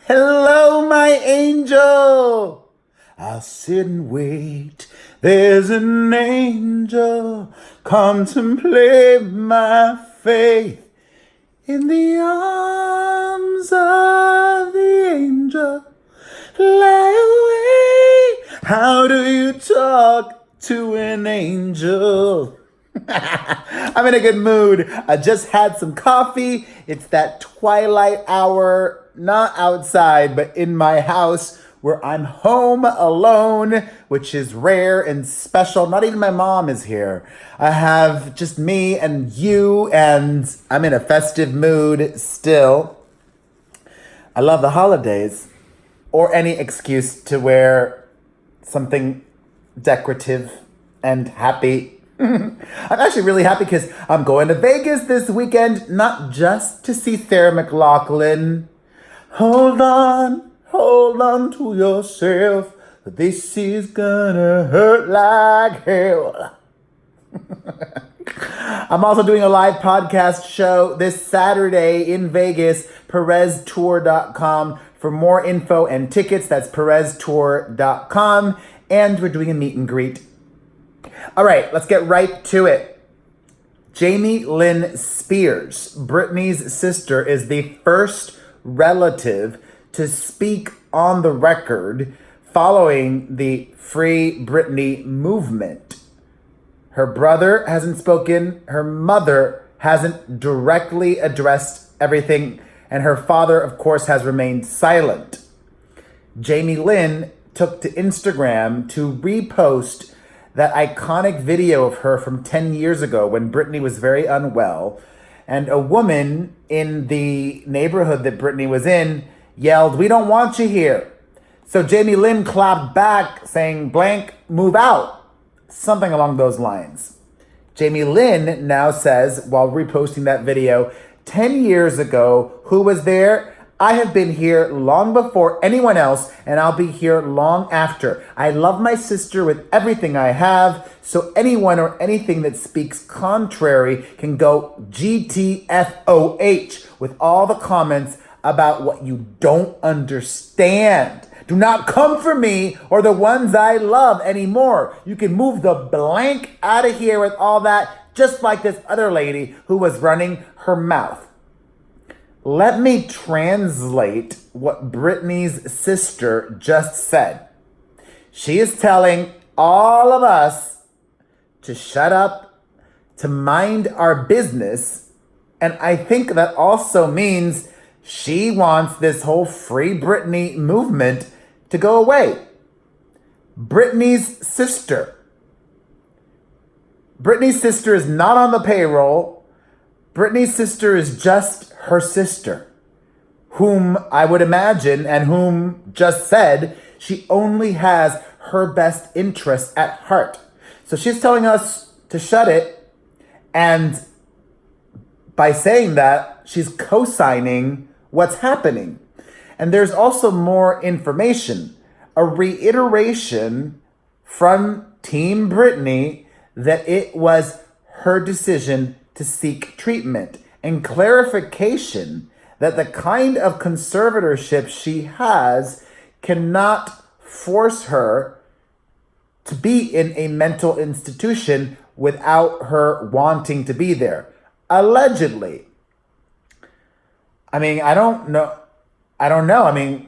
Hello, my angel. I'll sit and wait. There's an angel contemplate my faith in the arms of the angel. Fly away. How do you talk to an angel? I'm in a good mood. I just had some coffee. It's that twilight hour, not outside, but in my house where I'm home alone, which is rare and special. Not even my mom is here. I have just me and you, and I'm in a festive mood still. I love the holidays, or any excuse to wear something decorative and happy. I'm actually really happy because I'm going to Vegas this weekend, not just to see Sarah McLachlan. Hold on to yourself. This is gonna hurt like hell. I'm also doing a live podcast show this Saturday in Vegas, PerezTour.com. For more info and tickets, that's PerezTour.com. And we're doing a meet and greet. All right, let's get right to it. Jamie Lynn Spears, Britney's sister, is the first relative to speak on the record following the Free Britney movement. Her brother hasn't spoken, her mother hasn't directly addressed everything, and her father, of course, has remained silent. Jamie Lynn took to Instagram to repost that iconic video of her from 10 years ago when Britney was very unwell, and a woman in the neighborhood that Britney was in yelled, "We don't want you here." So Jamie Lynn clapped back saying, "Blank, move out." Something along those lines. Jamie Lynn now says, while reposting that video, 10 years ago, who was there? I have been here long before anyone else, and I'll be here long after. I love my sister with everything I have, so anyone or anything that speaks contrary can go GTFOH with all the comments about what you don't understand. Do not come for me or the ones I love anymore. You can move the blank out of here with all that, just like this other lady who was running her mouth. Let me translate what Britney's sister just said. She is telling all of us to shut up, to mind our business, and I think that also means she wants this whole Free Britney movement to go away. Britney's sister. Britney's sister is not on the payroll. Britney's sister is just her sister, whom I would imagine and whom just said she only has her best interests at heart. So she's telling us to shut it, and by saying that, she's co-signing what's happening. And there's also more information, a reiteration from Team Britney that it was her decision to seek treatment, and clarification that the kind of conservatorship she has cannot force her to be in a mental institution without her wanting to be there. Allegedly. I mean, I don't know. I mean,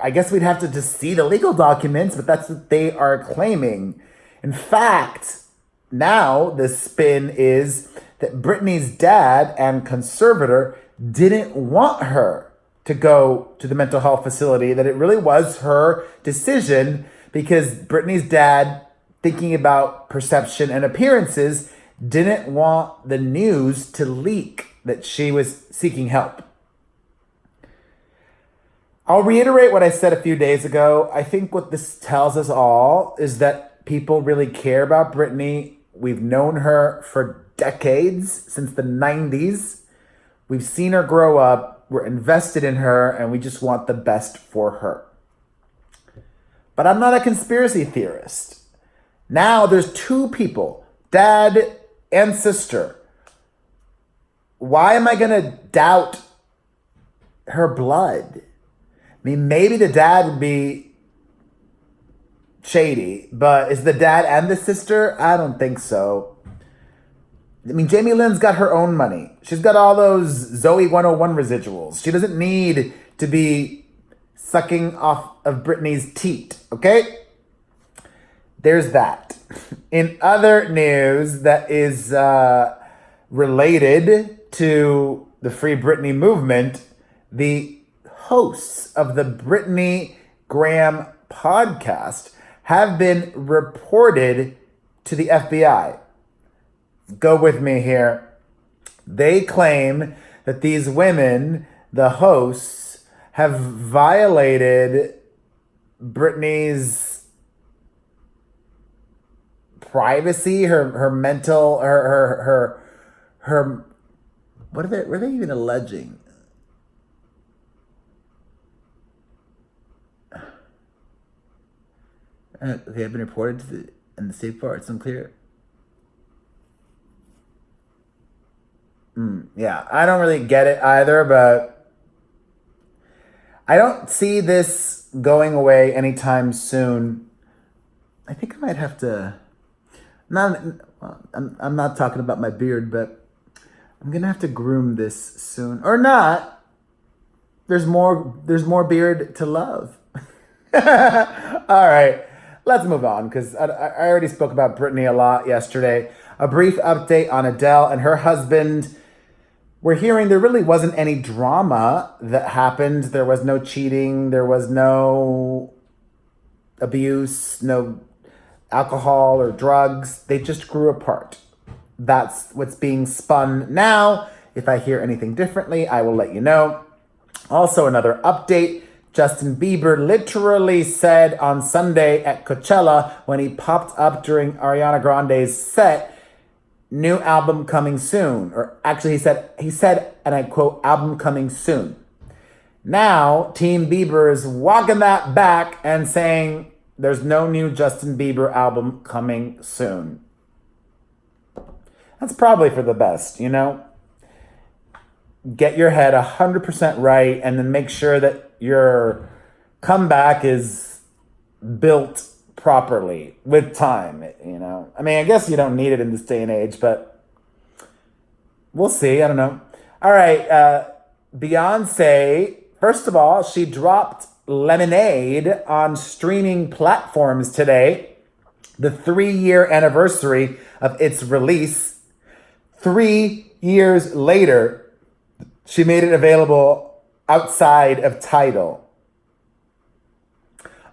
I guess we'd have to just see the legal documents, but that's what they are claiming. In fact, now the spin is that Britney's dad and conservator didn't want her to go to the mental health facility, that it really was her decision because Britney's dad, thinking about perception and appearances, didn't want the news to leak that she was seeking help. I'll reiterate what I said a few days ago. I think what this tells us all is that people really care about Britney. We've known her for decades, since the 90s. We've seen her grow up. We're invested in her, and we just want the best for her. But I'm not a conspiracy theorist. Now there's two people, dad and sister. Why am I going to doubt her blood? I mean, maybe the dad would be shady, but is the dad and the sister? I don't think so. I mean, Jamie Lynn's got her own money. She's got all those Zoe 101 residuals. She doesn't need to be sucking off of Britney's teat, okay? There's that. In other news that is related to the Free Britney movement, the hosts of the Britney Graham podcast have been reported to the FBI. Go with me here. They claim that these women, the hosts, have violated Britney's privacy, her mental, her what were they even alleging? They have been reported to the safe bar. It's unclear. Yeah, I don't really get it either, but I don't see this going away anytime soon. I think I might have to. I'm not talking about my beard, but I'm gonna have to groom this soon, or not. There's more beard to love. All right, let's move on because I already spoke about Britney a lot yesterday. A brief update on Adele and her husband. We're hearing there really wasn't any drama that happened. There was no cheating. There was no abuse, no alcohol or drugs. They just grew apart. That's what's being spun now. If I hear anything differently, I will let you know. Also, another update. Justin Bieber literally said on Sunday at Coachella when he popped up during Ariana Grande's set, new album coming soon. Or actually he said, and I quote, album coming soon. Now, Team Bieber is walking that back and saying there's no new Justin Bieber album coming soon. That's probably for the best, you know? Get your head 100% right and then make sure that your comeback is built properly with time, you know? I mean, I guess you don't need it in this day and age, but we'll see. I don't know. All right. Beyonce, first of all, she dropped Lemonade on streaming platforms today. The 3-year anniversary of its release. 3 years later, she made it available outside of Tidal.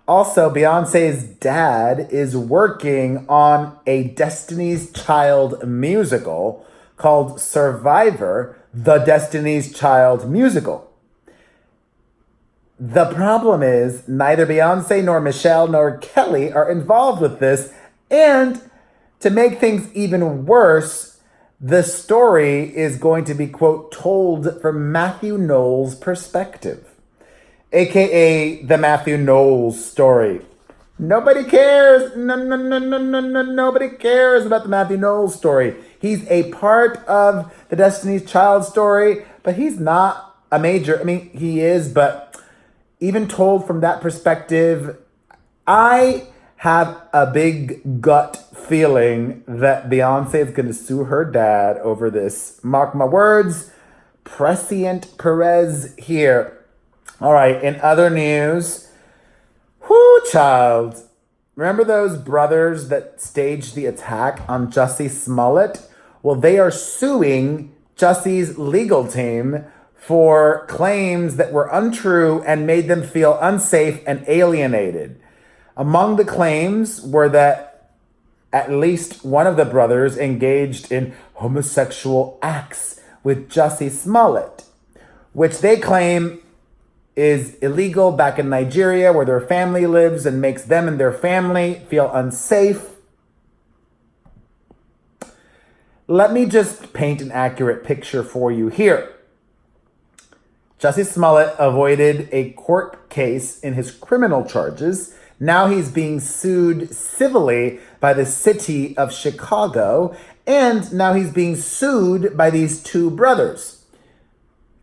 Also, Beyonce's dad is working on a Destiny's Child musical called Survivor, the Destiny's Child musical. The problem is neither Beyonce nor Michelle nor Kelly are involved with this. And to make things even worse, the story is going to be, quote, told from Matthew Knowles' perspective. AKA the Matthew Knowles story. Nobody cares. Nobody cares about the Matthew Knowles story. He's a part of the Destiny's Child story, but he's not a major. I mean, he is, but even told from that perspective, I have a big gut feeling that Beyonce is going to sue her dad over this. Mark my words. Prescient Perez here. All right, in other news, child. Remember those brothers that staged the attack on Jussie Smollett? Well, they are suing Jussie's legal team for claims that were untrue and made them feel unsafe and alienated. Among the claims were that at least one of the brothers engaged in homosexual acts with Jussie Smollett, which they claim is illegal back in Nigeria where their family lives and makes them and their family feel unsafe. Let me just paint an accurate picture for you here. Jussie Smollett avoided a court case in his criminal charges. Now he's being sued civilly by the city of Chicago, and now he's being sued by these two brothers.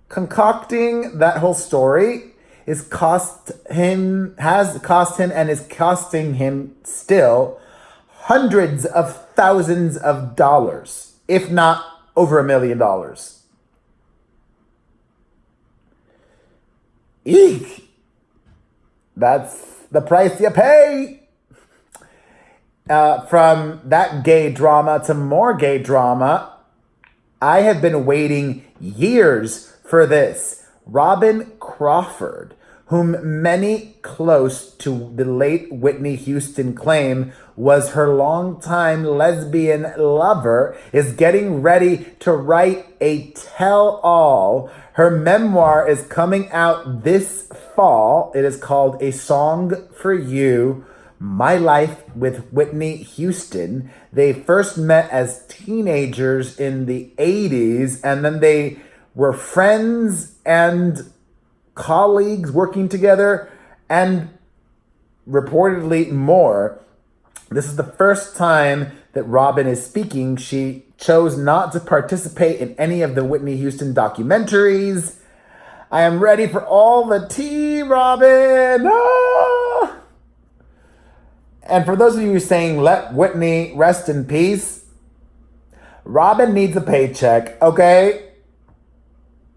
Concocting that whole story has cost him and is costing him still hundreds of thousands of dollars, if not over $1 million. Eek! That's the price you pay. From that gay drama to more gay drama, I have been waiting years for this. Robin Crawford, whom many close to the late Whitney Houston claim was her longtime lesbian lover, is getting ready to write a tell-all. Her memoir is coming out this fall. It is called A Song for You, My Life with Whitney Houston. They first met as teenagers in the 80s, and then they were friends and colleagues working together, and reportedly more. This is the first time that Robin is speaking. She chose not to participate in any of the Whitney Houston documentaries. I am ready for all the tea, Robin. Ah! And for those of you saying, let Whitney rest in peace, Robin needs a paycheck, okay?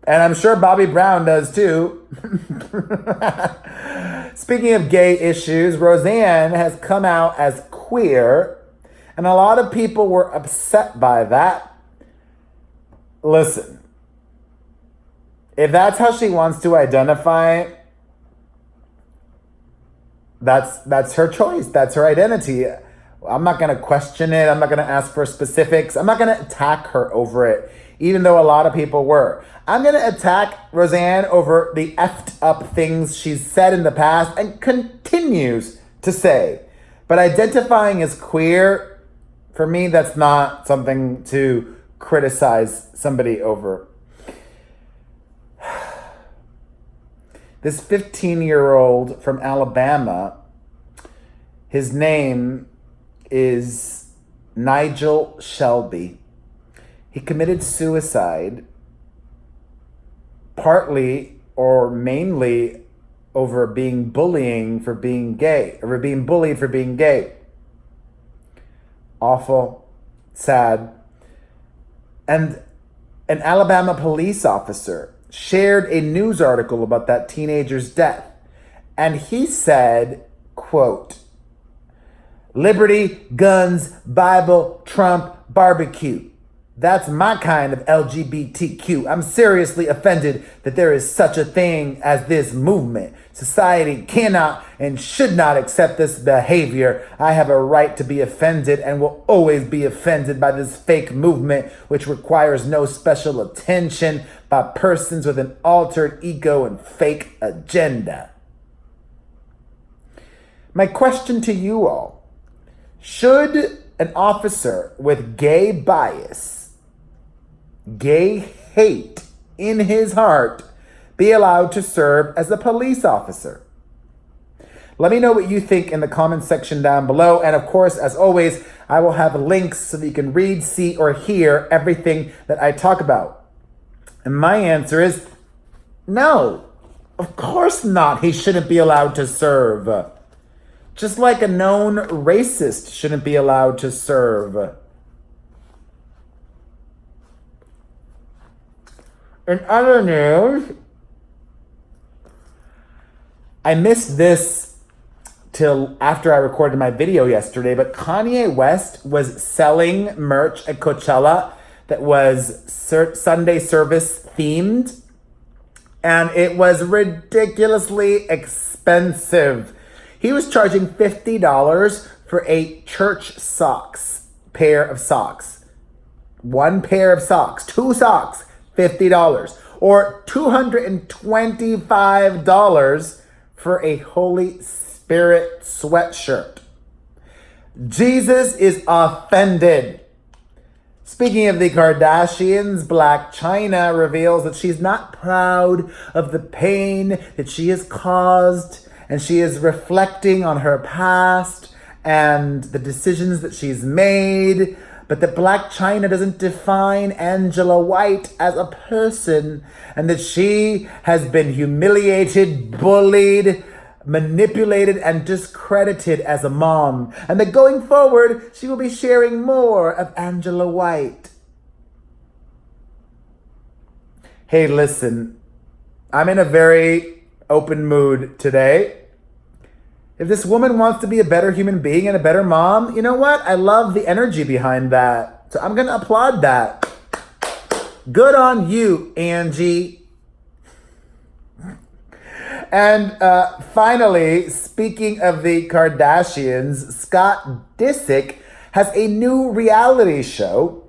And I'm sure Bobby Brown does too. Speaking of gay issues, Roseanne has come out as queer, and a lot of people were upset by that. Listen, if that's how she wants to identify, that's her choice. That's her identity. I'm not going to question it. I'm not going to ask for specifics. I'm not going to attack her over it, even though a lot of people were. I'm going to attack Roseanne over the effed up things she's said in the past and continues to say. But identifying as queer, for me, that's not something to criticize somebody over. This 15-year-old from Alabama, his name is Nigel Shelby. He committed suicide partly or mainly over being bullied for being gay. Awful, sad. And an Alabama police officer shared a news article about that teenager's death. And he said, quote, "Liberty, guns, Bible, Trump, barbecue. That's my kind of LGBTQ. I'm seriously offended that there is such a thing as this movement. Society cannot and should not accept this behavior. I have a right to be offended and will always be offended by this fake movement, which requires no special attention by persons with an altered ego and fake agenda." My question to you all: should an officer with gay bias, gay hate in his heart, be allowed to serve as a police officer? Let me know what you think in the comment section down below. And of course, as always, I will have links so that you can read, see, or hear everything that I talk about. And my answer is no. Of course not. He shouldn't be allowed to serve. Just like a known racist shouldn't be allowed to serve. In other news, I missed this till after I recorded my video yesterday, but Kanye West was selling merch at Coachella that was Sunday service themed, and it was ridiculously expensive. He was charging $50 for a church pair of socks. One pair of socks, 2 socks, $50. Or $225 for a Holy Spirit sweatshirt. Jesus is offended. Speaking of the Kardashians, Blac Chyna reveals that she's not proud of the pain that she has caused, and she is reflecting on her past and the decisions that she's made. but that Blac Chyna doesn't define Angela White as a person, and that she has been humiliated, bullied, manipulated, and discredited as a mom, and that going forward, she will be sharing more of Angela White. Hey, listen, I'm in a very open mood today. If this woman wants to be a better human being and a better mom, you know what? I love the energy behind that. So I'm going to applaud that. Good on you, Angie. And finally, speaking of the Kardashians, Scott Disick has a new reality show.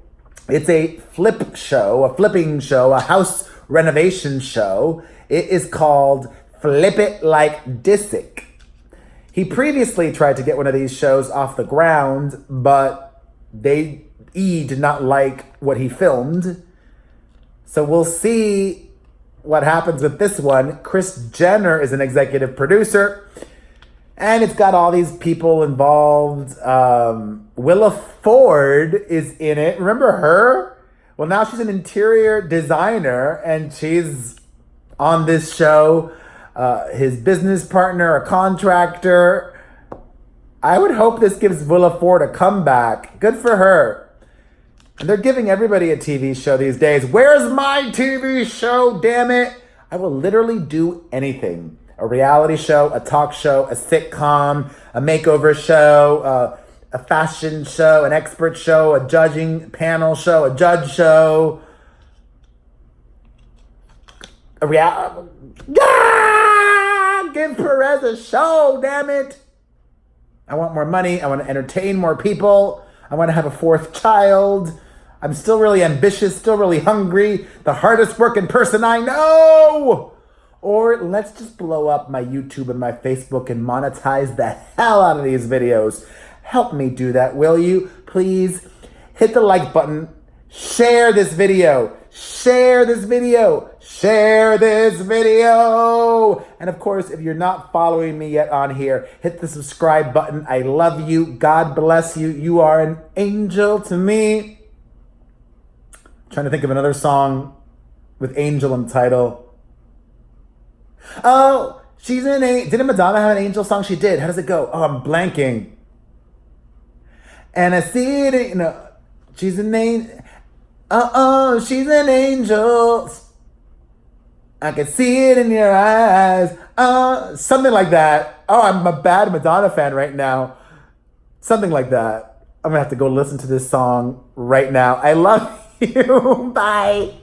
It's a flipping show, a house renovation show. It is called Flip It Like Disick. He previously tried to get one of these shows off the ground, but E did not like what he filmed. So we'll see what happens with this one. Kris Jenner is an executive producer, and it's got all these people involved. Willa Ford is in it. Remember her? Well, now she's an interior designer, and she's on this show. His business partner, a contractor. I would hope this gives Willa Ford a comeback. Good for her. And they're giving everybody a TV show these days. Where's my TV show, damn it? I will literally do anything. A reality show, a talk show, a sitcom, a makeover show, a fashion show, an expert show, a judging panel show, a judge show. A reality... Give Perez a show, damn it. I want more money. I want to entertain more people. I want to have a fourth child. I'm still really ambitious, still really hungry. The hardest working person I know. Or let's just blow up my YouTube and my Facebook and monetize the hell out of these videos. Help me do that, will you? Please hit the like button. Share this video. Share this video. Share this video. And of course, if you're not following me yet on here, hit the subscribe button. I love you. God bless you. You are an angel to me. I'm trying to think of another song with angel in the title. Oh, she's an angel. Didn't Madonna have an angel song? She did. How does it go? Oh, I'm blanking. And I see it, she's an angel. She's an angel. I can see it in your eyes. Something like that. Oh, I'm a bad Madonna fan right now. Something like that. I'm gonna have to go listen to this song right now. I love you. Bye.